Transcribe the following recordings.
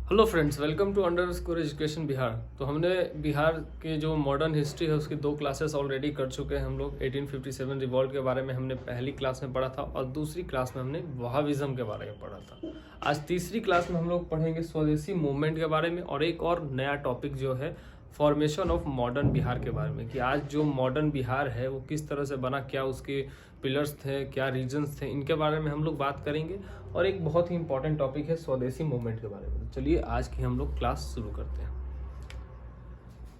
Hello friends, welcome to underscore education Bihar. तो हमने बिहार के जो मॉडर्न हिस्ट्री है उसकी 2 क्लासेस ऑलरेडी कर चुके हैं। हम लोग 1857 रिवॉल्ट के बारे में हमने पहली क्लास में पढ़ा था और दूसरी क्लास में हमने वहाविज्म के बारे में पढ़ा था। आज तीसरी क्लास में हम लोग पढ़ेंगे स्वदेशी मूवमेंट के बारे में और एक और नया टॉपिक जो है फॉर्मेशन ऑफ मॉडर्न बिहार के बारे में, कि आज जो मॉडर्न बिहार है वो किस तरह से बना, क्या उसके पिलर्स थे, क्या रीजन्स थे, इनके बारे में हम लोग बात करेंगे। और एक बहुत ही इंपॉर्टेंट टॉपिक है स्वदेशी मूवमेंट के बारे में। तो चलिए आज की हम लोग क्लास शुरू करते हैं।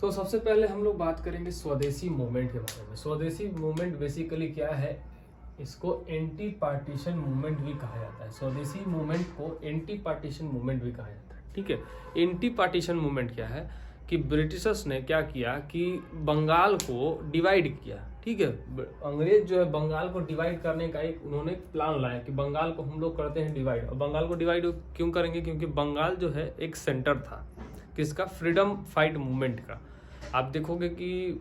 तो सबसे पहले हम लोग बात करेंगे स्वदेशी मूवमेंट के बारे में। स्वदेशी मूवमेंट बेसिकली क्या है, इसको एंटी पार्टीशन मूवमेंट भी कहा जाता है। स्वदेशी मूवमेंट को एंटी पार्टीशन मूवमेंट भी कहा जाता है। ठीक है, एंटी पार्टीशन मूवमेंट क्या है कि ब्रिटिशर्स ने क्या किया कि बंगाल को डिवाइड किया। ठीक है, अंग्रेज जो है बंगाल को डिवाइड करने का एक उन्होंने प्लान लाया कि बंगाल को हम लोग करते हैं डिवाइड। और बंगाल को डिवाइड क्यों करेंगे, क्योंकि बंगाल जो है एक सेंटर था किसका, फ्रीडम फाइट मूवमेंट का। आप देखोगे कि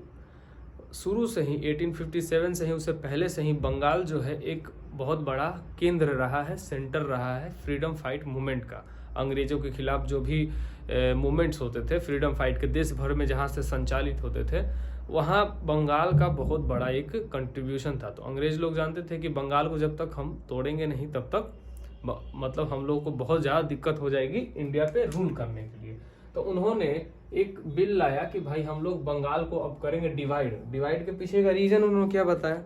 शुरू से ही 1857 से ही, उससे पहले से ही बंगाल जो है एक बहुत बड़ा केंद्र रहा है, सेंटर रहा है फ्रीडम फाइट मूवमेंट का। अंग्रेजों के खिलाफ जो भी मूवमेंट्स होते थे फ्रीडम फाइट के देश भर में जहाँ से संचालित होते थे, वहाँ बंगाल का बहुत बड़ा एक कंट्रीब्यूशन था। तो अंग्रेज लोग जानते थे कि बंगाल को जब तक हम तोड़ेंगे नहीं तब तक मतलब हम लोग को बहुत ज़्यादा दिक्कत हो जाएगी इंडिया पे रूल करने के लिए। तो उन्होंने एक बिल लाया कि भाई हम लोग बंगाल को अब करेंगे डिवाइड। डिवाइड के पीछे का रीजन उन्होंने क्या बताया,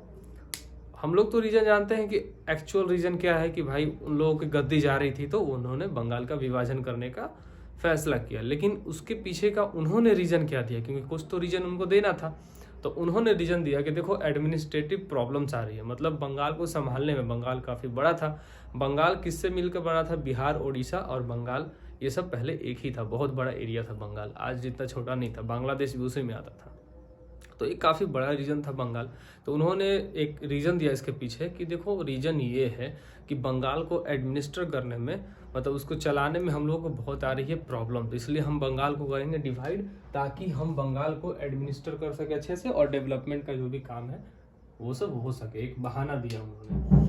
हम लोग तो रीजन जानते हैं कि एक्चुअल रीजन क्या है कि भाई उन लोगों की गद्दी जा रही थी तो उन्होंने बंगाल का विभाजन करने का फैसला किया। लेकिन उसके पीछे का उन्होंने रीजन क्या दिया, क्योंकि कुछ तो रीजन उनको देना था। तो उन्होंने रीजन दिया कि देखो एडमिनिस्ट्रेटिव प्रॉब्लम्स आ रही है, मतलब बंगाल को संभालने में, बंगाल काफ़ी बड़ा था। बंगाल किससे मिलकर बना था, बिहार, उड़ीसा और बंगाल, ये सब पहले एक ही था, बहुत बड़ा एरिया था बंगाल, आज जितना छोटा नहीं था, बांग्लादेश भी उसी में आता था। तो एक काफ़ी बड़ा रीजन था बंगाल। तो उन्होंने एक रीज़न दिया इसके पीछे कि देखो रीजन ये है कि बंगाल को एडमिनिस्टर करने में, मतलब उसको चलाने में हम लोगों को बहुत आ रही है प्रॉब्लम। तो इसलिए हम बंगाल को करेंगे डिवाइड ताकि हम बंगाल को एडमिनिस्टर कर सके अच्छे से और डेवलपमेंट का जो भी काम है वो सब हो सके। एक बहाना दिया उन्होंने।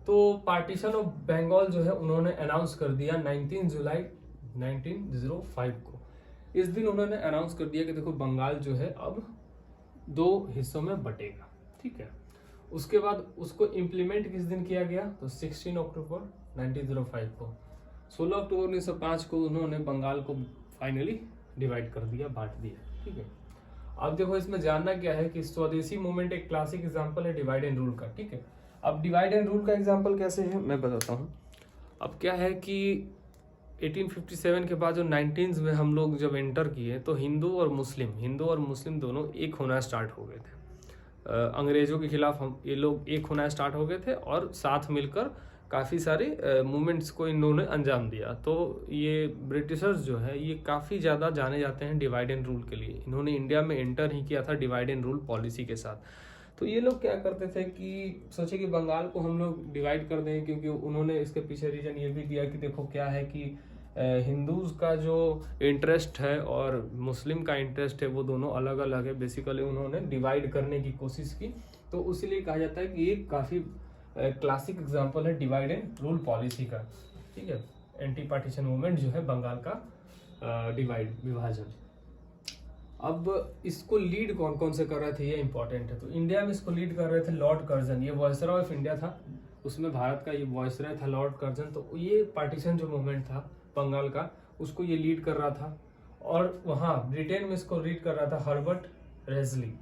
तो पार्टीशन ऑफ बंगाल जो है उन्होंने अनाउंस कर दिया 19 जुलाई 1905 को। इस दिन उन्होंने अनाउंस कर दिया कि देखो बंगाल जो है अब 2 हिस्सों में बटेगा। ठीक है, उसके बाद उसको इम्प्लीमेंट किस दिन किया गया, तो 16 अक्टूबर 1905 को। 16 अक्टूबर 1905 को उन्होंने बंगाल को फाइनली डिवाइड कर दिया, बांट दिया। ठीक है, अब देखो इसमें जानना क्या है कि स्वदेशी मूवमेंट एक क्लासिक एग्जांपल है डिवाइड एंड रूल का। ठीक है, अब डिवाइड एंड रूल का एग्जांपल कैसे है मैं बताता हूँ। अब क्या है कि 1857 के बाद जो 19 में हम लोग जब एंटर किए तो हिंदू और मुस्लिम दोनों एक होना स्टार्ट हो गए थे। अंग्रेजों के खिलाफ हम ये लोग एक होना स्टार्ट हो गए थे और साथ मिलकर काफ़ी सारे मूवमेंट्स को इन्होंने अंजाम दिया। तो ये ब्रिटिशर्स जो है ये काफ़ी ज़्यादा जाने जाते हैं डिवाइड एंड रूल के लिए। इन्होंने इंडिया में एंटर ही किया था डिवाइड एंड रूल पॉलिसी के साथ। तो ये लोग क्या करते थे कि सोचे कि बंगाल को हम लोग डिवाइड कर दें, क्योंकि उन्होंने इसके पीछे रीजन ये भी दिया कि देखो क्या है कि हिंदूज का जो इंटरेस्ट है और मुस्लिम का इंटरेस्ट है वो दोनों अलग अलग है। बेसिकली उन्होंने डिवाइड करने की कोशिश की। तो इसीलिए कहा जाता है कि ये काफ़ी क्लासिक एग्जांपल है डिवाइड एंड रूल पॉलिसी का। ठीक है, एंटी पार्टीशन मूवमेंट जो है बंगाल का डिवाइड, विभाजन। अब इसको लीड कौन कौन से कर रहे थे ये इंपॉर्टेंट है। तो इंडिया में इसको लीड कर रहे थे लॉर्ड कर्जन, ये वॉइसरॉय ऑफ इंडिया था, उसमें भारत का ये वॉइसरॉय था लॉर्ड कर्जन। तो ये पार्टीशन जो मूवमेंट था बंगाल का उसको ये लीड कर रहा था। और वहाँ ब्रिटेन में इसको लीड कर रहा था हर्बर्ट रेजली।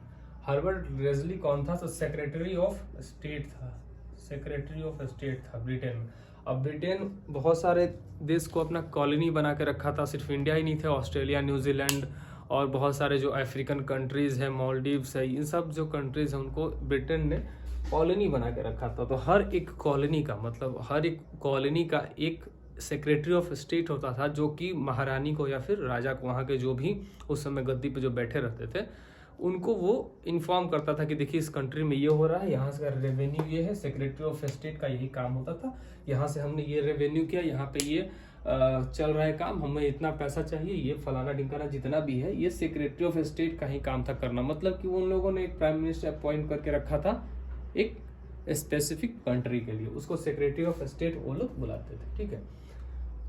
हर्बर्ट रेजली कौन था, तो सेक्रेटरी ऑफ स्टेट था, सेक्रेटरी ऑफ स्टेट था ब्रिटेन में। अब ब्रिटेन बहुत सारे देश को अपना कॉलोनी बना के रखा था, सिर्फ इंडिया ही नहीं थे, ऑस्ट्रेलिया, न्यूजीलैंड और बहुत सारे जो अफ्रीकन कंट्रीज़ हैं, मालदीव्स है, इन सब जो कंट्रीज़ हैं उनको ब्रिटेन ने कॉलोनी बना के रखा था। तो हर एक कॉलोनी का मतलब हर एक कॉलोनी का एक सेक्रेटरी ऑफ स्टेट होता था, जो कि महारानी को या फिर राजा को, वहाँ के जो भी उस समय गद्दी पे जो बैठे रहते थे उनको वो इन्फॉर्म करता था कि देखिए इस कंट्री में ये हो रहा है, यहाँ से रेवेन्यू ये है। सेक्रेटरी ऑफ स्टेट का यही काम होता था, यहाँ से हमने ये रेवेन्यू किया, यहाँ पे ये चल रहा है काम, हमें इतना पैसा चाहिए, ये फलाना ढिमकाना जितना भी है, ये सेक्रेटरी ऑफ स्टेट का ही काम था करना। मतलब कि उन लोगों ने एक प्राइम मिनिस्टर अपॉइंट करके रखा था एक स्पेसिफिक कंट्री के लिए, उसको सेक्रेटरी ऑफ स्टेट वो लोग बुलाते थे। ठीक है,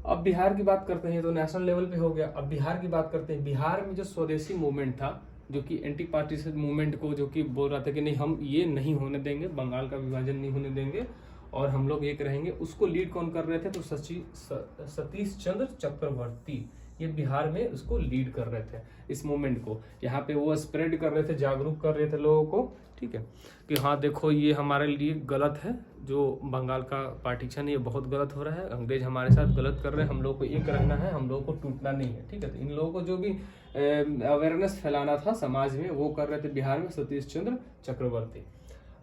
अब बिहार की बात करते हैं, तो नेशनल लेवल पे हो गया। अब बिहार की बात करते हैं। बिहार में जो स्वदेशी मूवमेंट था, जो कि एंटी पार्टीशन मूवमेंट को जो कि बोल रहा था कि नहीं हम ये नहीं होने देंगे, बंगाल का विभाजन नहीं होने देंगे और हम लोग एक रहेंगे, उसको लीड कौन कर रहे थे? तो सतीश चंद्र चक्रवर्ती, ये बिहार में उसको लीड कर रहे थे इस मूवमेंट को। यहाँ पे वो स्प्रेड कर रहे थे, जागरूक कर रहे थे लोगों को, ठीक है, कि हाँ देखो ये हमारे लिए गलत है, जो बंगाल का पार्टीशन ये बहुत गलत हो रहा है, अंग्रेज हमारे साथ गलत कर रहे हैं, हम लोग को एक रहना है, हम लोगों को टूटना नहीं है, ठीक है। तो इन लोगों को जो भी अवेयरनेस फैलाना था समाज में, वो कर रहे थे बिहार में सतीश चंद्र चक्रवर्ती।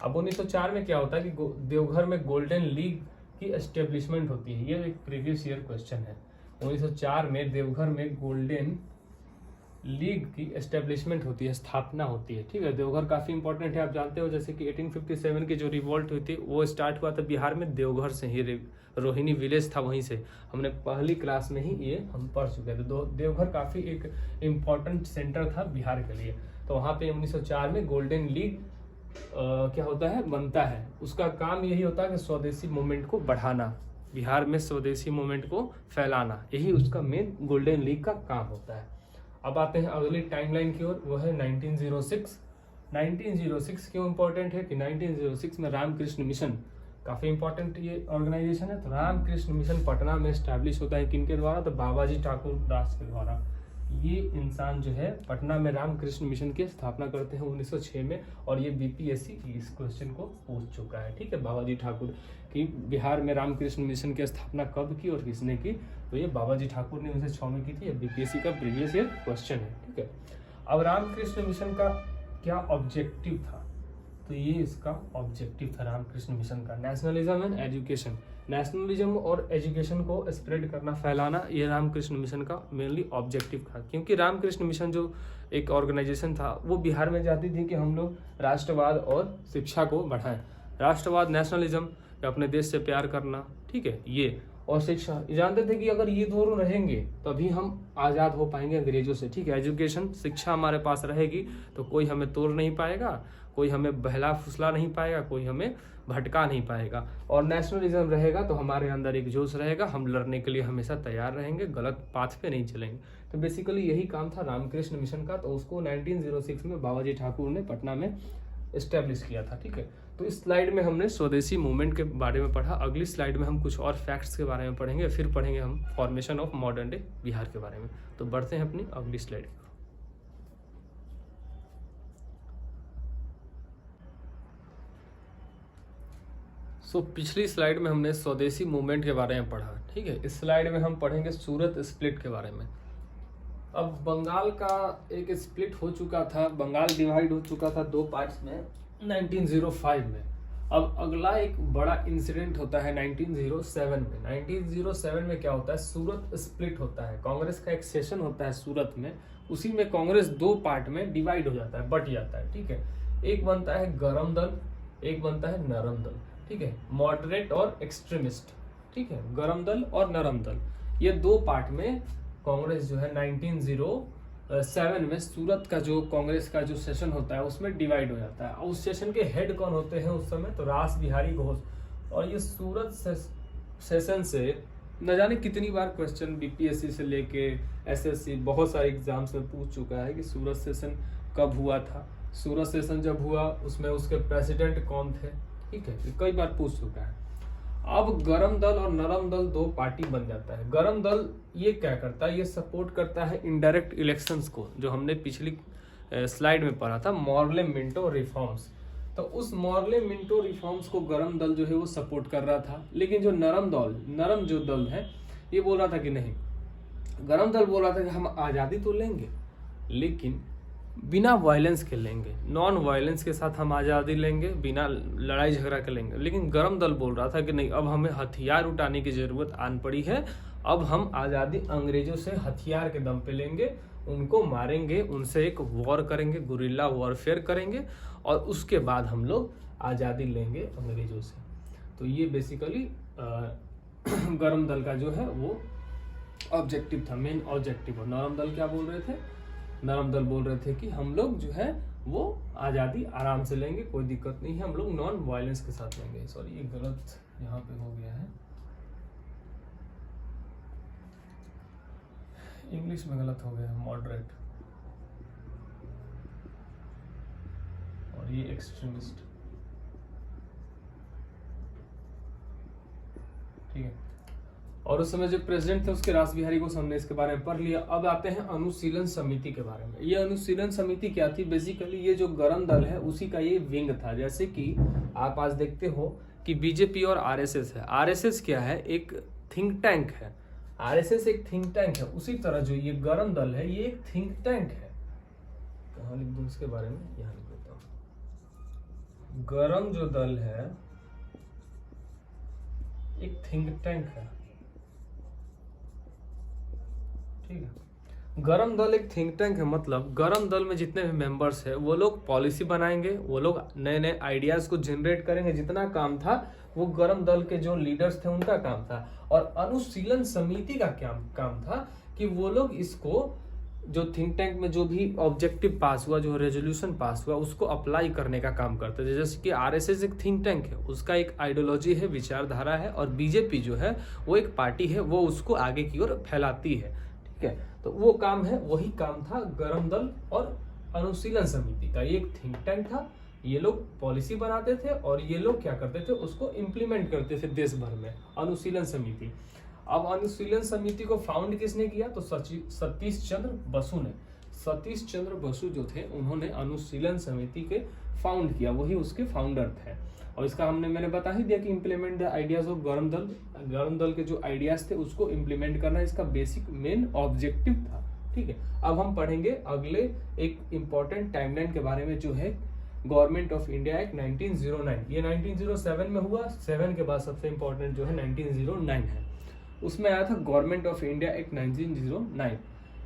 अब 1904 में क्या होता है कि देवघर में गोल्डन लीग की एस्टेब्लिशमेंट होती है। ये एक प्रीवियस ईयर क्वेश्चन है। 1904 में देवघर में गोल्डन लीग की एस्टेब्लिशमेंट होती है, स्थापना होती है, ठीक है। देवघर काफी इंपॉर्टेंट है, आप जानते हो, जैसे कि 1857 की जो रिवॉल्ट हुई थी वो स्टार्ट हुआ था बिहार में देवघर से ही, रोहिणी विलेज था वहीं से, हमने पहली क्लास में ही ये हम पढ़ चुके थे। तो देवघर काफी एक इम्पॉर्टेंट सेंटर था बिहार के लिए। तो वहाँ पे 1904 में गोल्डन लीग क्या होता है, बनता है। उसका काम यही होता है कि स्वदेशी मूवमेंट को बढ़ाना, बिहार में स्वदेशी मूवमेंट को फैलाना, यही उसका मेन गोल्डन लीग का काम होता है। अब आते हैं अगली टाइमलाइन की ओर, वो है 1906। 1906 क्यों इंपॉर्टेंट है कि 1906 में रामकृष्ण मिशन, काफी इंपॉर्टेंट ये ऑर्गेनाइजेशन है। तो रामकृष्ण मिशन पटना में स्टैब्लिश होता है, किनके द्वारा? तो बाबाजी ठाकुर दास के द्वारा। ये इंसान जो है पटना में रामकृष्ण मिशन की स्थापना करते हैं 1906 में, और ये बीपीएससी इस क्वेश्चन को पूछ चुका है, ठीक है। बाबाजी ठाकुर की बिहार में रामकृष्ण मिशन की स्थापना कब की और किसने की? तो ये बाबाजी ठाकुर ने 1906 में की थी। ये बीपीएससी का प्रीवियस ईयर क्वेश्चन है, ठीक है। अब रामकृष्ण मिशन का क्या ऑब्जेक्टिव था? तो ये इसका ऑब्जेक्टिव था रामकृष्ण मिशन का, नेशनलिज्म एंड एजुकेशन, नेशनलिज्म और एजुकेशन को स्प्रेड करना, फैलाना, ये रामकृष्ण मिशन का मेनली ऑब्जेक्टिव था। क्योंकि रामकृष्ण मिशन जो एक ऑर्गेनाइजेशन था वो बिहार में चाहती थी कि हम लोग राष्ट्रवाद और शिक्षा को बढ़ाएं। राष्ट्रवाद, नेशनलिज्म, अपने देश से प्यार करना, ठीक है, ये, और शिक्षा, जानते थे कि अगर ये दोनों रहेंगे तभी हम आज़ाद हो पाएंगे अंग्रेजों से, ठीक है। एजुकेशन, शिक्षा हमारे पास रहेगी तो कोई हमें तोड़ नहीं पाएगा, कोई हमें बहला फुसला नहीं पाएगा, कोई हमें भटका नहीं पाएगा। और नेशनलिज्म रहेगा तो हमारे अंदर एक जोश रहेगा, हम लड़ने के लिए हमेशा तैयार रहेंगे, गलत पाथ पे नहीं चलेंगे। तो बेसिकली यही काम था रामकृष्ण मिशन का। तो उसको 1906 में बाबाजी ठाकुर ने पटना में इस्टेब्लिश किया था, ठीक है। तो इस स्लाइड में हमने स्वदेशी मूवमेंट के बारे में पढ़ा। अगली स्लाइड में हम कुछ और फैक्ट्स के बारे में पढ़ेंगे, फिर पढ़ेंगे हम formation of modern day Bihar के बारे में। तो बढ़ते हैं अपनी अगली स्लाइड की। पिछली स्लाइड में हमने स्वदेशी मूवमेंट के बारे में पढ़ा, ठीक है। इस स्लाइड में हम पढ़ेंगे सूरत स्प्लिट के बारे में। अब बंगाल का एक स्प्लिट हो चुका था, बंगाल डिवाइड हो चुका था दो पार्ट्स में 1905 में। अब अगला एक बड़ा इंसिडेंट होता है 1907 में। 1907 में क्या होता है? सूरत स्प्लिट होता है, कांग्रेस का एक सेशन होता है सूरत में, उसी में कांग्रेस दो पार्ट में डिवाइड हो जाता है, बट जाता है, ठीक है। एक बनता है गरम दल, एक बनता है नरम दल, ठीक है, मॉडरेट और एक्सट्रीमिस्ट, ठीक है, गरम दल और नरम दल। ये दो पार्ट में कांग्रेस जो है 1907 में सूरत का जो कांग्रेस का जो सेशन होता है उसमें डिवाइड हो जाता है। और उस सेशन के हेड कौन होते हैं उस समय? तो रास बिहारी घोष। और ये सूरत सेशन से न जाने कितनी बार क्वेश्चन बीपीएससी से लेके एसएससी बहुत सारे एग्जाम्स में पूछ चुका है कि सूरत सेशन कब हुआ था। सूरत सेशन जब हुआ उसमें उसके प्रेसिडेंट कौन थे, ठीक है, कई बार पूछ चुका है। अब गरम दल और नरम दल दो पार्टी बन जाता है। गरम दल ये क्या करता है? ये सपोर्ट करता है इनडायरेक्ट इलेक्शंस को, जो हमने पिछली स्लाइड में पढ़ा था, मॉर्ले मिंटो रिफॉर्म्स। तो उस मॉर्ले मिंटो रिफॉर्म्स को गरम दल जो है वो सपोर्ट कर रहा था। लेकिन जो नरम जो दल है ये बोल रहा था कि नहीं, गरम दल बोल रहा था कि हम आज़ादी तो लेंगे लेकिन बिना वायलेंस के लेंगे, नॉन वायलेंस के साथ हम आज़ादी लेंगे, बिना लड़ाई झगड़ा के लेंगे। लेकिन गरम दल बोल रहा था कि नहीं, अब हमें हथियार उठाने की ज़रूरत आन पड़ी है, अब हम आज़ादी अंग्रेजों से हथियार के दम पे लेंगे, उनको मारेंगे, उनसे एक वॉर करेंगे, गुरिल्ला वॉरफेयर करेंगे, और उसके बाद हम लोग आज़ादी लेंगे अंग्रेजों से। तो ये बेसिकली गरम दल का जो है वो ऑब्जेक्टिव था, मेन ऑब्जेक्टिव। और नरम दल क्या बोल रहे थे? नरम दल बोल रहे थे कि हम लोग जो है वो आज़ादी आराम से लेंगे, कोई दिक्कत नहीं है, हम लोग नॉन वायलेंस के साथ लेंगे। सॉरी, ये गलत यहाँ पे हो गया है, इंग्लिश में गलत हो गया, मॉडरेट और ये एक्सट्रीमिस्ट। ठीक है, और उस समय जो प्रेसिडेंट थे उसके रास बिहारी घोष, हमने इसके बारे में पढ़ लिया। अब आते हैं अनुशीलन समिति के बारे में। ये अनुशीलन समिति क्या थी? बेसिकली ये जो गरम दल है उसी का ये विंग था। जैसे कि आप आज देखते हो कि बीजेपी और आरएसएस है। आरएसएस क्या है? एक थिंक टैंक है। आरएसएस एक थिंक टैंक है, उसी तरह जो ये गरम दल है ये एक थिंक टैंक है। कहाँ लिख दूं इसके बारे में? यहाँ लिख देता हूँ। गरम जो दल है एक थिंक टैंक है। ठीक है, गरम दल एक थिंक टैंक है, मतलब गरम दल में जितने भी मेंबर्स है वो लोग पॉलिसी बनाएंगे, वो लोग नए नए आइडियाज को जनरेट करेंगे। जितना काम था वो गरम दल के जो लीडर्स थे उनका काम था। और अनुशीलन समिति का क्या काम था कि वो लोग इसको जो थिंक टैंक में जो भी ऑब्जेक्टिव पास हुआ, जो रेजोल्यूशन पास हुआ, उसको अप्लाई करने का काम करते थे। जैसे कि आरएसएस एक थिंक टैंक है, उसका एक आइडियोलॉजी है, विचारधारा है, और बीजेपी जो है वो एक पार्टी है, वो उसको आगे की ओर फैलाती है। ठीक है, तो वो काम है, वही काम था गरम दल और अनुशीलन समिति का। ये एक थिंक टैंक था, ये लोग पॉलिसी बनाते थे और ये लोग क्या करते थे, उसको इम्प्लीमेंट करते थे देश भर में। अनुशीलन समिति। अब अनुशीलन समिति को फाउंड किसने किया? तो सतीश चंद्र बसु ने। सतीश चंद्र बसु जो थे उन्होंने अनुशीलन समिति के फाउंड किया, वही उसके फाउंडर थे। और इसका मैंने बता ही दिया कि इम्प्लीमेंट द आइडियाज ऑफ गरम दल। गरम दल के जो आइडियाज थे उसको इम्प्लीमेंट करना इसका बेसिक मेन ऑब्जेक्टिव था। ठीक है, अब हम पढ़ेंगे अगले एक इम्पॉर्टेंट टाइमलाइन के बारे में, जो है गवर्नमेंट ऑफ इंडिया एक्ट 1909। ये 1907 में हुआ, 7 के बाद सबसे इम्पोर्टेंट जो है 1909 है। उसमें आया था गवर्नमेंट ऑफ इंडिया एक्ट 1909।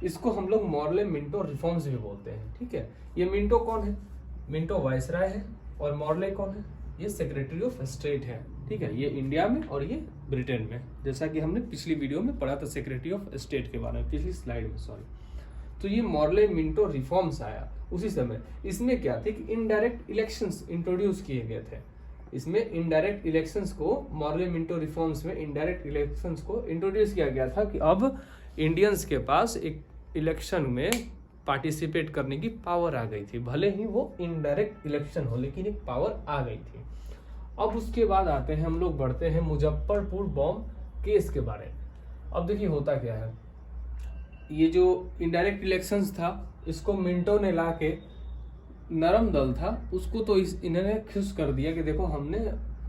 इसको हम लोग मॉर्ले मिंटो रिफॉर्म्स भी बोलते हैं। ठीक है, ये मिंटो कौन है? मिंटो वायसराय है। और मॉर्ले कौन है? ये सेक्रेटरी ऑफ स्टेट है। ठीक है, ये इंडिया में और ये ब्रिटेन में, जैसा कि हमने पिछली वीडियो में पढ़ा था सेक्रेटरी ऑफ स्टेट के बारे में, पिछली स्लाइड में, सॉरी। तो ये मॉर्ले मिंटो रिफॉर्म्स आया उसी समय। इसमें क्या थे कि इनडायरेक्ट इलेक्शंस इंट्रोड्यूस किए गए थे। इसमें इनडायरेक्ट इलेक्शंस को, मॉर्ले मिंटो रिफॉर्म्स में इनडायरेक्ट इलेक्शंस को इंट्रोड्यूस किया गया था कि अब इंडियंस के पास एक इलेक्शन में पार्टिसिपेट करने की पावर आ गई थी। भले ही वो इनडायरेक्ट इलेक्शन हो, लेकिन एक पावर आ गई थी। अब उसके बाद आते हैं हम लोग, बढ़ते हैं मुजफ्फरपुर बॉम्ब केस के बारे में। अब देखिए होता क्या है, ये जो इनडायरेक्ट इलेक्शंस था इसको मिंटो ने ला के, नरम दल था उसको तो इन्होंने खुश कर दिया कि देखो हमने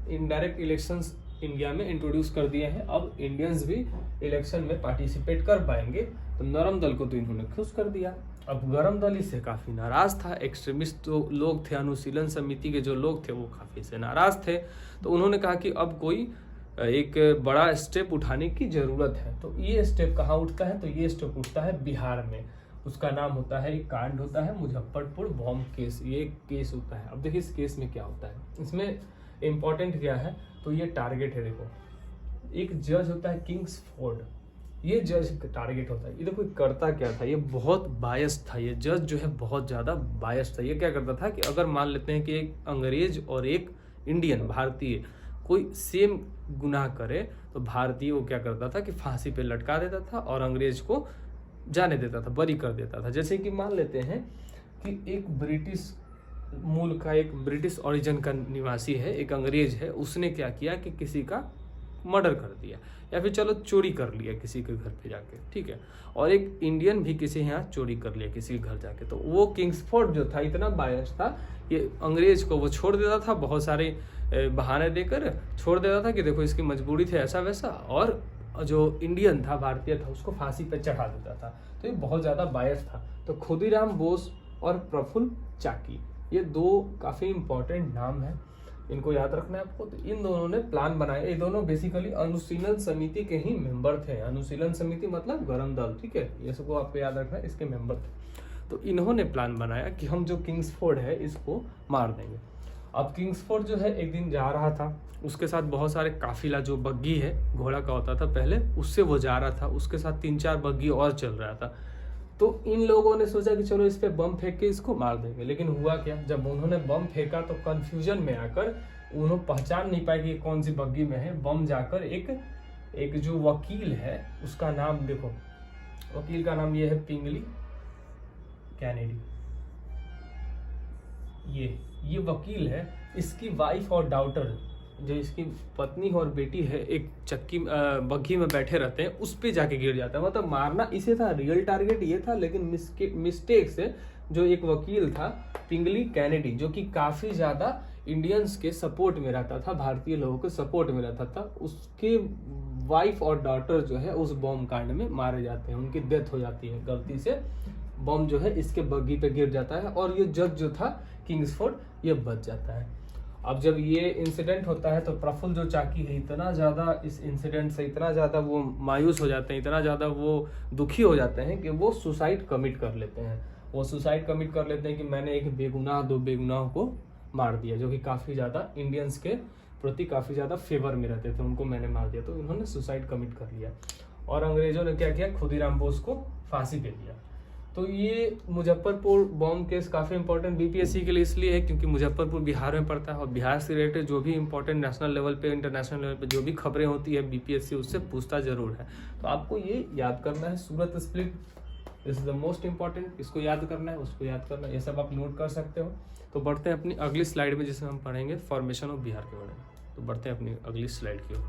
इनडायरेक्ट इलेक्शंस इंडिया में इंट्रोड्यूस कर दिए हैं, अब इंडियंस भी इलेक्शन में पार्टिसिपेट कर पाएंगे। तो नरम दल को तो इन्होंने खुश कर दिया। अब गरम दल इससे काफ़ी नाराज़ था। एक्सट्रीमिस्ट जो लोग थे, अनुशीलन समिति के जो लोग थे, वो काफ़ी से नाराज़ थे। तो उन्होंने कहा कि अब कोई एक बड़ा स्टेप उठाने की ज़रूरत है। तो ये स्टेप कहाँ उठता है? तो ये स्टेप उठता है बिहार में। उसका नाम होता है, एक कांड होता है मुजफ्फरपुर बॉम्ब केस। ये एक केस होता है। अब देखिए इस केस में क्या होता है, इसमें इम्पोर्टेंट क्या है, तो ये टारगेट है। देखो एक जज होता है किंग्सफोर्ड, ये जज टारगेट होता है। ये देखो करता क्या था, ये बहुत बायस था। ये जज जो है बहुत ज़्यादा बायस था। ये क्या करता था कि अगर मान लेते हैं कि एक अंग्रेज और एक इंडियन भारतीय कोई सेम गुनाह करे, तो भारतीय वो क्या करता था कि फांसी पे लटका देता था और अंग्रेज को जाने देता था, बरी कर देता था। जैसे कि मान लेते हैं कि एक ब्रिटिश मूल का, एक ब्रिटिश ओरिजिन का निवासी है, एक अंग्रेज है, उसने क्या किया कि किसी का मर्डर कर दिया, या फिर चलो चोरी कर लिया किसी के घर पे जाके, ठीक है, और एक इंडियन भी किसी यहाँ चोरी कर लिया किसी के घर जाके। तो वो किंग्सफोर्ड जो था इतना बायस था, ये अंग्रेज को वो छोड़ देता था, बहुत सारे बहाने देकर छोड़ देता था कि देखो इसकी मजबूरी थी ऐसा वैसा, और जो इंडियन था, भारतीय था, उसको फांसी पे चढ़ा देता था। तो ये बहुत ज़्यादा बायस था। तो खुदीराम बोस और प्रफुल्ल चाकी, ये दो काफ़ी इंपॉर्टेंट नाम हैं, इनको याद रखना है आपको। तो इन दोनों ने प्लान बनाया। ये दोनों बेसिकली अनुशीलन समिति के ही मेंबर थे। अनुशीलन समिति मतलब गरम दल, ठीक है, ये सबको आपको याद रखना है, इसके मेंबर थे। तो इन्होंने प्लान बनाया कि हम जो किंग्सफोर्ड है इसको मार देंगे। अब किंग्सफोर्ड जो है एक दिन जा रहा था, उसके साथ बहुत सारे काफिला, जो बग्गी है घोड़ा का होता था पहले, उससे वो जा रहा था, उसके साथ 3-4 बग्गी और चल रहा था। तो इन लोगों ने सोचा कि चलो इस पे बम फेंक के इसको मार देंगे। लेकिन हुआ क्या, जब उन्होंने बम फेंका तो कंफ्यूजन में आकर उन्होंने पहचान नहीं पाए कि कौन सी बग्गी में है। बम जाकर एक जो वकील है उसका नाम देखो, वकील का नाम ये है पिंगली कैनेडी। ये वकील है, इसकी वाइफ और डॉटर, जो इसकी पत्नी और बेटी है, एक चक्की बग्घी में बैठे रहते हैं, उस पे जाके गिर जाता है। मतलब मारना इसे था, रियल टारगेट ये था, लेकिन मिस्टेक से जो एक वकील था पिंगली कैनेडी, जो कि काफी ज्यादा इंडियंस के सपोर्ट में रहता था, भारतीय लोगों के सपोर्ट में रहता था, उसके वाइफ और डॉटर जो है उस बॉम्ब कांड में मारे जाते हैं, उनकी डेथ हो जाती है। गलती से बॉम्ब जो है इसके बग्गी पे गिर जाता है और ये जज जो था किंग्सफोर्ड, ये बच जाता है। अब जब ये इंसिडेंट होता है तो प्रफुल्ल जो चाकी है इतना ज़्यादा इस इंसिडेंट से इतना ज़्यादा वो मायूस हो जाते हैं, इतना ज़्यादा वो दुखी हो जाते हैं कि वो सुसाइड कमिट कर लेते हैं। वो सुसाइड कमिट कर लेते हैं कि मैंने एक बेगुनाह दो बेगुनाह को मार दिया, जो कि काफ़ी ज़्यादा इंडियंस के प्रति काफ़ी ज़्यादा फेवर में रहते थे, उनको मैंने मार दिया। तो उन्होंने सुसाइड कमिट कर लिया और अंग्रेजों ने क्या किया, खुदीराम बोस को फांसी दे दिया। तो ये मुजफ्फरपुर बॉम्ब केस काफ़ी इंपॉर्टेंट बीपीएससी के लिए इसलिए है क्योंकि मुजफ्फरपुर बिहार में पड़ता है और बिहार से रिलेटेड जो भी इंपॉर्टेंट नेशनल लेवल पे, इंटरनेशनल लेवल पे जो भी खबरें होती है बीपीएससी उससे पूछता जरूर है। तो आपको ये याद करना है, सूरत split is the most important, इसको याद करना है, उसको याद करना है, ये सब आप नोट कर सकते हो। तो बढ़ते हैं अपनी अगली स्लाइड में, जिसमें हम पढ़ेंगे फॉर्मेशन ऑफ बिहार के बारे में। तो बढ़ते हैं अपनी अगली स्लाइड की ओर।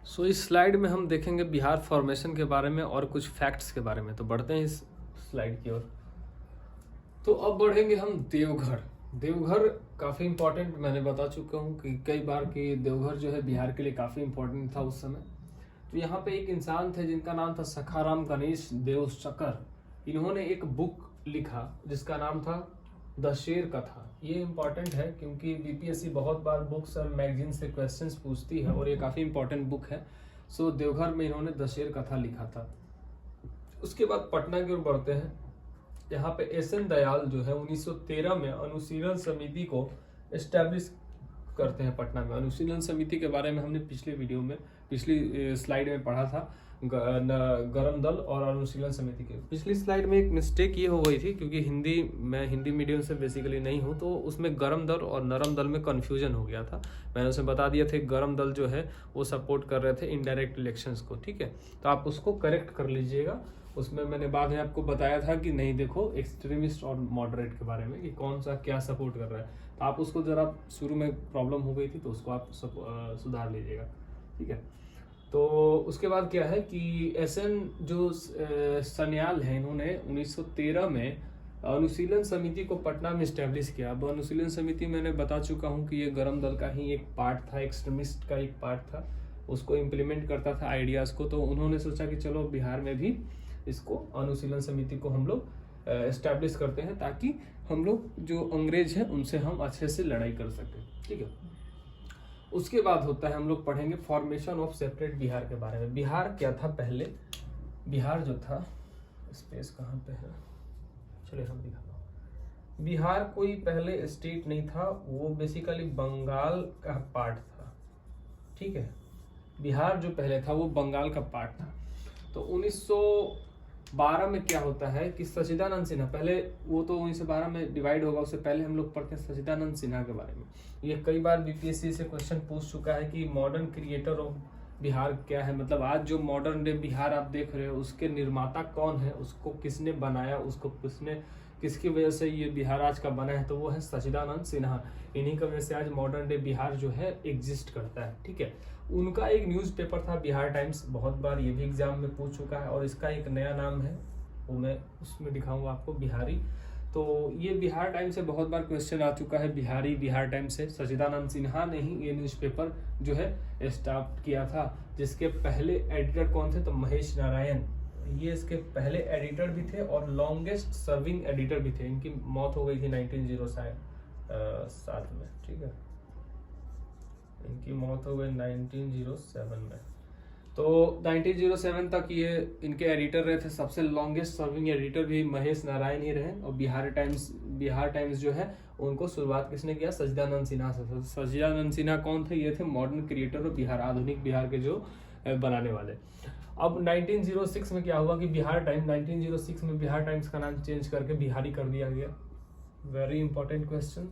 सो इस स्लाइड में हम देखेंगे बिहार फॉर्मेशन के बारे में और कुछ फैक्ट्स के बारे में। तो बढ़ते हैं इस स्लाइड की ओर। तो अब बढ़ेंगे हम देवघर। देवघर काफ़ी इंपॉर्टेंट, मैंने बता चुका हूँ कि कई बार कि देवघर जो है बिहार के लिए काफ़ी इंपॉर्टेंट था उस समय। तो यहाँ पे एक इंसान थे जिनका नाम था सखाराम गणेश देवशकर। इन्होंने एक बुक लिखा जिसका नाम था द शेर कथा। ये इंपॉर्टेंट है क्योंकि बीपीएससी बहुत बार बुक्स और मैगजीन से क्वेश्चंस पूछती है और ये काफ़ी इंपॉर्टेंट बुक है। सो देवघर में इन्होंने द शेर कथा लिखा था। उसके बाद पटना की ओर बढ़ते हैं। यहाँ पे एसएन दयाल जो है 1913 में अनुशीलन समिति को एस्टेब्लिश करते हैं पटना में। अनुशीलन समिति के बारे में हमने पिछले वीडियो में, पिछली स्लाइड में पढ़ा था, गरम दल और अनुशीलन समिति के। पिछली स्लाइड में एक मिस्टेक ये हो गई थी क्योंकि मैं हिंदी मीडियम से बेसिकली नहीं हूँ, तो उसमें गरम दल और नरम दल में कन्फ्यूजन हो गया था। मैंने उसे बता दिया था गरम दल जो है वो सपोर्ट कर रहे थे इनडायरेक्ट इलेक्शंस को, ठीक है। तो आप उसको करेक्ट कर लीजिएगा। उसमें मैंने बाद में आपको बताया था कि नहीं, देखो एक्सट्रीमिस्ट और मॉडरेट के बारे में कि कौन सा क्या सपोर्ट कर रहा है। तो आप उसको जरा शुरू में प्रॉब्लम हो गई थी तो उसको आप सुधार लीजिएगा, ठीक है। तो उसके बाद क्या है कि एसएन जो सन्याल है, इन्होंने 1913 में अनुशीलन समिति को पटना में स्टैब्लिश किया। अब अनुशीलन समिति मैंने बता चुका हूँ कि ये गरम दल का ही एक पार्ट था, एक्सट्रीमिस्ट का एक पार्ट था, उसको इम्प्लीमेंट करता था आइडियाज़ को। तो उन्होंने सोचा कि चलो बिहार में भी इसको अनुशीलन समिति को हम लोग एस्टैब्लिश करते हैं ताकि हम लोग जो अंग्रेज हैं उनसे हम अच्छे से लड़ाई कर सकें, ठीक है। उसके बाद होता है, हम लोग पढ़ेंगे फॉर्मेशन ऑफ सेपरेट बिहार के बारे में। बिहार क्या था पहले? बिहार जो था, स्पेस कहाँ पे है, चलिए हम दिखाता हूँ। बिहार कोई पहले स्टेट नहीं था, वो बेसिकली बंगाल का पार्ट था, ठीक है। बिहार जो पहले था वो बंगाल का पार्ट था। तो 1912 में क्या होता है कि सचिदानंद सिन्हा, पहले वो तो 1912 में डिवाइड होगा, उससे पहले हम लोग पढ़ते हैं सचिदानंद सिन्हा के बारे में। ये कई बार बीपीएससी से क्वेश्चन पूछ चुका है कि मॉडर्न क्रिएटर ऑफ बिहार क्या है, मतलब आज जो मॉडर्न डे बिहार आप देख रहे हो उसके निर्माता कौन है, उसको किसने बनाया, उसको किसकी वजह से ये बिहार आज का बना है, तो वो है सचिदानंद सिन्हा। इन्हीं की वजह से आज मॉडर्न डे बिहार जो है एग्जिस्ट करता है, ठीक है। उनका एक न्यूज़पेपर था बिहार टाइम्स, बहुत बार ये भी एग्जाम में पूछ चुका है, और इसका एक नया नाम है, वो मैं उसमें दिखाऊंगा आपको, बिहारी। तो ये बिहार टाइम्स से बहुत बार क्वेश्चन आ चुका है, बिहारी बिहार टाइम्स से। सचिदानंद सिन्हा ने ही ये न्यूज़पेपर जो है स्टार्ट किया था, जिसके पहले एडिटर कौन थे, तो महेश नारायण, ये इसके पहले एडिटर भी थे और लॉन्गेस्ट सर्विंग एडिटर भी थे। इनकी मौत हो गई थी 1907 में, ठीक है। इनकी मौत हो गई 1907 में। तो 1907 तक ये इनके एडिटर रहे थे। सबसे लॉन्गेस्ट सर्विंग एडिटर भी महेश नारायण ही रहे। और बिहार टाइम्स जो है उनको शुरुआत किसने किया, सचिदानंद सिन्हा से। सचिदानंद सिन्हा कौन थे, ये थे मॉडर्न क्रिएटर ऑफ बिहार, आधुनिक बिहार के जो बनाने वाले। अब 1906 में क्या हुआ कि 1906 में बिहार टाइम्स का नाम चेंज करके बिहारी कर दिया गया, very important question.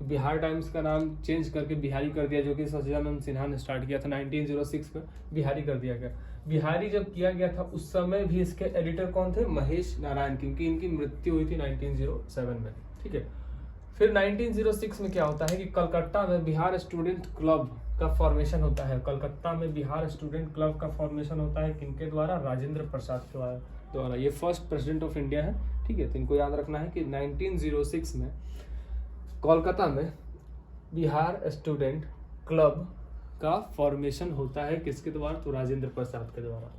Bihar times का नाम चेंज करके बिहारी कर दिया, जो कि सच्चिदानंद सिन्हा ने स्टार्ट किया था 1906 में, बिहारी कर दिया गया। बिहारी जब किया गया था उस समय भी इसके एडिटर कौन थे? महेश नारायण, क्योंकि इनकी मृत्यु हुई थी 1907 में। ठीक है, फिर 1906 में क्या होता है कि कलकत्ता में बिहार स्टूडेंट क्लब का फॉर्मेशन होता है। कलकत्ता में बिहार स्टूडेंट क्लब का फॉर्मेशन होता है किनके द्वारा? राजेंद्र प्रसाद के द्वारा। ये फर्स्ट प्रेसिडेंट ऑफ इंडिया है। ठीक है, तो इनको याद रखना है कि 1906 में कोलकाता में बिहार स्टूडेंट क्लब का फॉर्मेशन होता है किसके द्वारा? तो राजेंद्र प्रसाद के द्वारा।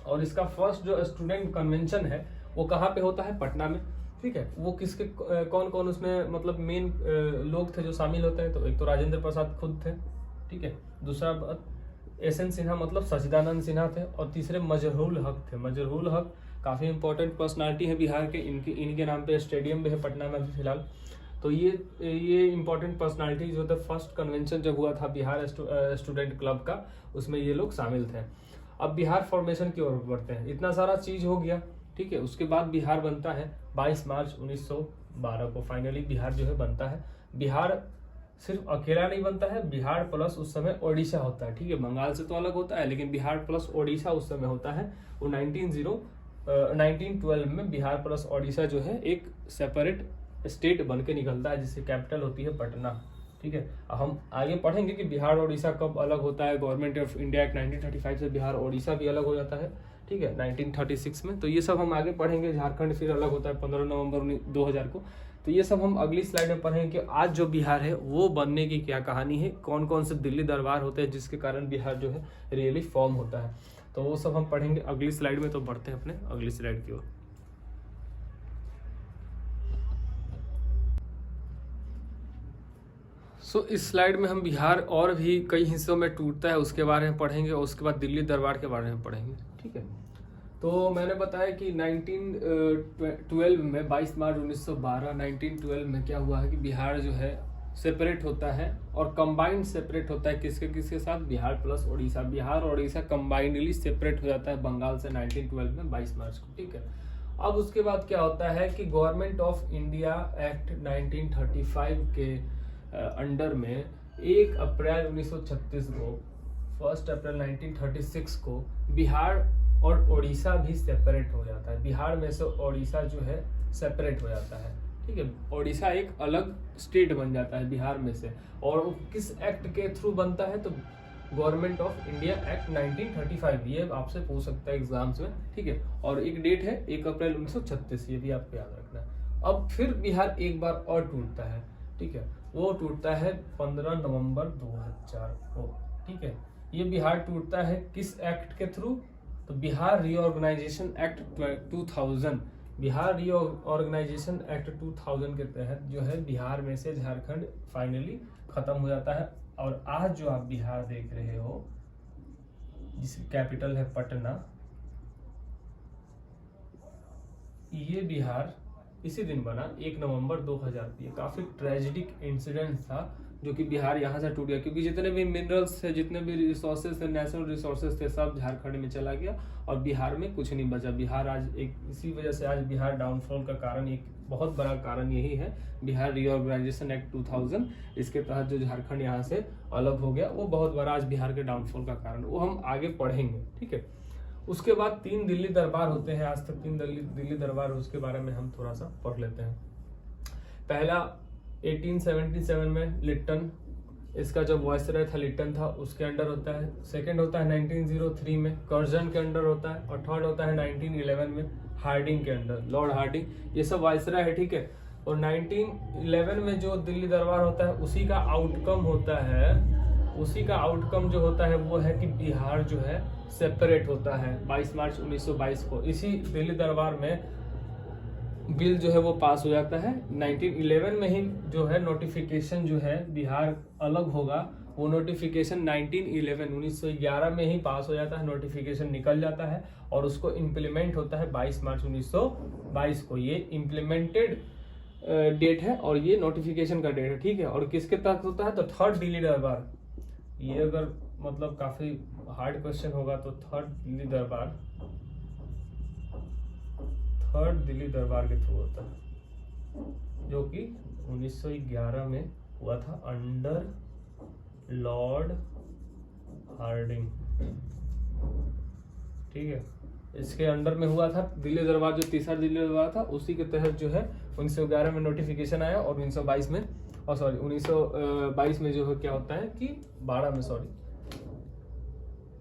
और इसका फर्स्ट जो स्टूडेंट कन्वेंशन है वो कहाँ पे होता है? पटना में। ठीक है, वो किसके कौन कौन उसमें मतलब मेन लोग थे जो शामिल होते हैं? तो एक तो राजेंद्र प्रसाद खुद थे। ठीक है, दूसरा बात एस.एन. सिन्हा मतलब सच्चिदानंद सिन्हा थे, और तीसरे मजहरूल हक थे। मजहरूल हक काफ़ी इंपॉर्टेंट पर्सनालिटी है बिहार के, इनके नाम पे स्टेडियम भी है पटना में अभी फिलहाल। तो ये इंपॉर्टेंट पर्सनालिटी जो थे, फर्स्ट कन्वेंशन जब हुआ था बिहार स्टूडेंट क्लब का, उसमें ये लोग शामिल थे। अब बिहार फॉर्मेशन की ओर बढ़ते हैं। इतना सारा चीज हो गया। ठीक है, उसके बाद बिहार बनता है 22 मार्च 1912 को। फाइनली बिहार जो है बनता है। बिहार सिर्फ अकेला नहीं बनता है, बिहार प्लस उस समय ओडिशा होता है। ठीक है, बंगाल से तो अलग होता है, लेकिन बिहार प्लस ओडिशा उस समय होता है। वो 1912 में बिहार प्लस ओडिशा जो है एक सेपरेट स्टेट बन के निकलता है, जिसकी कैपिटल होती है पटना। ठीक है, हम आगे पढ़ेंगे कि बिहार ओडिशा कब अलग होता है। गवर्नमेंट ऑफ इंडिया एक्ट 1935 से बिहार ओडिशा भी अलग हो जाता है। ठीक है, 1936 में। तो ये सब हम आगे पढ़ेंगे। झारखंड फिर अलग होता है 15 नवंबर 2000 को। तो ये सब हम अगली स्लाइड में पढ़ेंगे कि आज जो बिहार है वो बनने की क्या कहानी है, कौन कौन से दिल्ली दरबार होते हैं जिसके कारण बिहार जो है रियली फॉर्म होता है। तो वो सब हम पढ़ेंगे अगली स्लाइड में। तो बढ़ते हैं अपने अगली स्लाइड की ओर। इस स्लाइड में हम बिहार और भी कई हिस्सों में टूटता है उसके बारे में पढ़ेंगे, और उसके बाद दिल्ली दरबार के बारे में पढ़ेंगे। ठीक है, तो मैंने बताया कि 1912 में 22 मार्च 1912 1912 में क्या हुआ है कि बिहार जो है सेपरेट होता है, और कंबाइंड सेपरेट होता है किसके किसके साथ? बिहार प्लस ओडिशा। बिहार और ओडिशा कंबाइंडली सेपरेट हो जाता है बंगाल से 1912 में 22 मार्च को। ठीक है, अब उसके बाद क्या होता है कि गवर्नमेंट ऑफ इंडिया एक्ट 1935 के अंडर में 1 अप्रैल 1936 को 1 अप्रैल 1936 को बिहार और ओडिशा भी सेपरेट हो जाता है। बिहार में से ओडिशा जो है सेपरेट हो जाता है। ठीक है, ओडिशा एक अलग स्टेट बन जाता है बिहार में से। और वो किस एक्ट के थ्रू बनता है? तो गवर्नमेंट ऑफ इंडिया एक्ट 1935। ये आपसे पूछ सकता है एग्जाम्स में। ठीक है, और एक डेट है 1 अप्रैल 1936, ये भी आपको याद रखना है। अब फिर बिहार एक बार और टूटता है। ठीक है, वो टूटता है 15 नवंबर 2000 को। ठीक है, ये बिहार टूटता है किस एक्ट के थ्रू? तो Bihar reorganisation act 2000। Bihar reorganisation act 2000 के तहत जो है बिहार में से झारखंड फाइनली खत्म हो जाता है। और आज जो आप बिहार देख रहे हो जिसकी कैपिटल है पटना, ये बिहार इसी दिन बना 1 नवंबर 2000। ये काफी ट्रेजिडिक इंसिडेंट था जो कि बिहार यहाँ से टूट गया, क्योंकि जितने भी मिनरल्स थे, जितने भी रिसोर्सेज थे, नेचुरल रिसोर्सेज थे, सब झारखंड में चला गया और बिहार में कुछ नहीं बचा। बिहार आज एक इसी वजह से आज बिहार डाउनफॉल का कारण, एक बहुत बड़ा कारण यही है बिहार रीऑर्गेनाइजेशन एक्ट 2000। इसके तहत जो झारखंड यहाँ से अलग हो गया, वो बहुत बड़ा आज बिहार के डाउनफॉल का कारण, वो हम आगे पढ़ेंगे। ठीक है, उसके बाद 3 दिल्ली दरबार होते हैं। आज तक 3 दिल्ली दरबार, उसके बारे में हम थोड़ा सा पढ़ लेते हैं। पहला 1877 में लिट्टन, इसका जो वायसराय था लिट्टन था, उसके अंडर होता है। सेकंड होता है 1903 में कर्जन के अंडर होता है, और थर्ड होता है 1911 में हार्डिंग के अंडर, लॉर्ड हार्डिंग। ये सब वायसराय है। ठीक है, और 1911 में जो दिल्ली दरबार होता है उसी का आउटकम होता है वो है कि बिहार जो है सेपरेट होता है 22 मार्च 1922 को। इसी दिल्ली दरबार में बिल जो है वो पास हो जाता है। 1911 में ही जो है नोटिफिकेशन जो है बिहार अलग होगा, वो नोटिफिकेशन 1911 में ही पास हो जाता है, नोटिफिकेशन निकल जाता है और उसको इम्प्लीमेंट होता है 22 मार्च 1922 को। ये इम्प्लीमेंटेड डेट है और ये नोटिफिकेशन का डेट है। ठीक है, और किसके तहत होता है? तो थर्ड दिल्ली दरबार। ये अगर मतलब काफी हार्ड क्वेश्चन होगा तो थर्ड दिल्ली दरबार के थ्रू होता है। जो कि 1911 में हुआ था अंडर लॉर्ड हार्डिंग। ठीक है, इसके अंडर में हुआ था दिल्ली दरबार, जो तीसरा दिल्ली दरबार था उसी के तहत जो है 1911 में नोटिफिकेशन आया और 1922 में, और सॉरी 1922 में जो है क्या होता है कि 12 में, सॉरी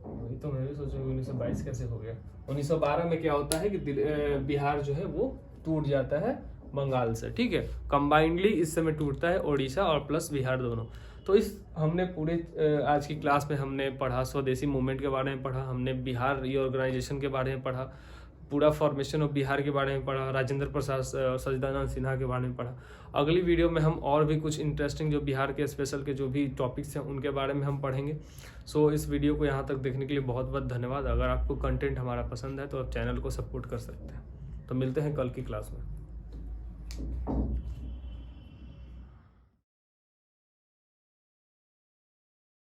वही तो मैं भी सोचूं 1922 कैसे हो गया। 1912 में क्या होता है कि बिहार जो है वो टूट जाता है बंगाल से। ठीक है, कंबाइंडली इस समय टूटता है ओडिशा और प्लस बिहार दोनों। तो इस हमने पूरे आज की क्लास में हमने पढ़ा स्वदेशी मूवमेंट के बारे में पढ़ा, हमने बिहार रीऑर्गेनाइजेशन के बारे में पढ़ा, पूरा फॉर्मेशन ऑफ बिहार के बारे में पढ़ा, राजेंद्र प्रसाद सच्चिदानंद सिन्हा के बारे में पढ़ा। अगली वीडियो में हम और भी कुछ इंटरेस्टिंग जो बिहार के स्पेशल के जो भी टॉपिक्स हैं उनके बारे में हम पढ़ेंगे। सो इस वीडियो को यहाँ तक देखने के लिए बहुत बहुत धन्यवाद। अगर आपको कंटेंट हमारा पसंद है तो आप चैनल को सपोर्ट कर सकते हैं। तो मिलते हैं कल की क्लास में।